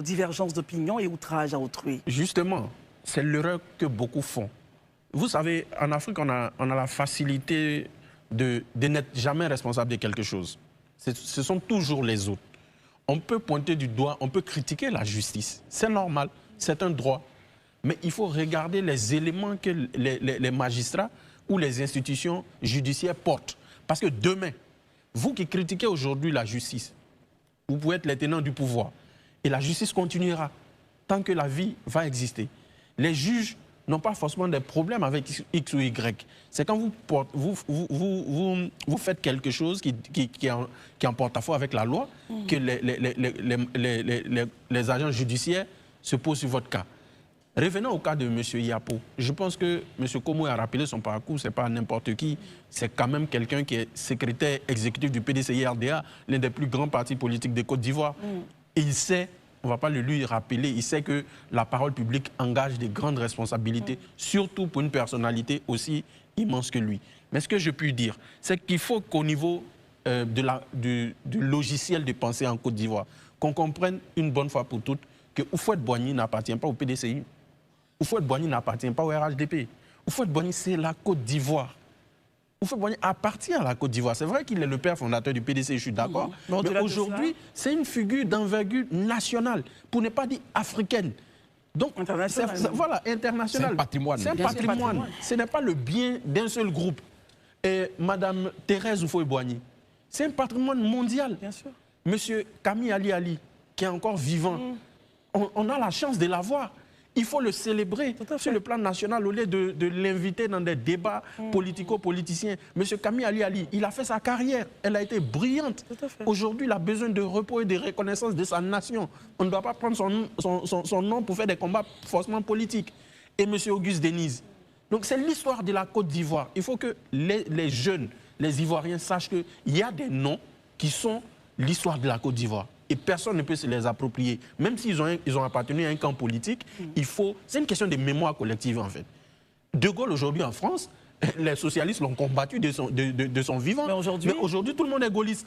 Divergence d'opinion et outrage à autrui. Justement, c'est l'erreur que beaucoup font. Vous savez, en Afrique, on a la facilité de n'être jamais responsable de quelque chose. Ce sont toujours les autres. On peut pointer du doigt, on peut critiquer la justice. C'est normal, c'est un droit. Mais il faut regarder les éléments que les magistrats ou les institutions judiciaires portent. Parce que demain, vous qui critiquez aujourd'hui la justice, vous pouvez être les tenants du pouvoir. Et la justice continuera tant que la vie va exister. Les juges n'ont pas forcément des problèmes avec X ou Y. C'est quand vous faites quelque chose qui est en porte-à-faux avec la loi que les agents judiciaires se posent sur votre cas. Revenons au cas de M. Yapo. Je pense que M. Komo a rappelé son parcours, ce n'est pas n'importe qui. C'est quand même quelqu'un qui est secrétaire exécutif du PDCI-RDA, l'un des plus grands partis politiques de Côte d'Ivoire. Et il sait, on ne va pas le lui rappeler, il sait que la parole publique engage des grandes responsabilités, surtout pour une personnalité aussi immense que lui. Mais ce que je puis dire, c'est qu'il faut qu'au niveau du logiciel de pensée en Côte d'Ivoire, qu'on comprenne une bonne fois pour toutes que Houphouët-Boigny n'appartient pas au PDCI. Houphouët-Boigny n'appartient pas au RHDP. Houphouët-Boigny, c'est la Côte d'Ivoire. Houphouët-Boigny appartient à la Côte d'Ivoire. C'est vrai qu'il est le père fondateur du PDCI, je suis d'accord. Mais aujourd'hui, c'est une figure d'envergure nationale, pour ne pas dire africaine. Donc, voilà, international. C'est un patrimoine. C'est un patrimoine. Ce n'est pas le bien d'un seul groupe. Et Madame Thérèse Houphouët-Boigny, c'est un patrimoine mondial. Bien sûr. Monsieur Camille Ali, qui est encore vivant, on a la chance de l'avoir. Il faut le célébrer sur le plan national au lieu de l'inviter dans des débats politico-politiciens. Monsieur Camille Ali, il a fait sa carrière. Elle a été brillante. Aujourd'hui, il a besoin de repos et de reconnaissance de sa nation. On ne doit pas prendre son nom pour faire des combats forcément politiques. Et monsieur Auguste Denise. Donc c'est l'histoire de la Côte d'Ivoire. Il faut que les jeunes, les Ivoiriens sachent qu'il y a des noms qui sont l'histoire de la Côte d'Ivoire. Et personne ne peut se les approprier. Même s'ils ont appartenu à un camp politique, c'est une question de mémoire collective en fait. De Gaulle aujourd'hui en France, les socialistes l'ont combattu de son vivant. Mais aujourd'hui tout le monde est gaulliste.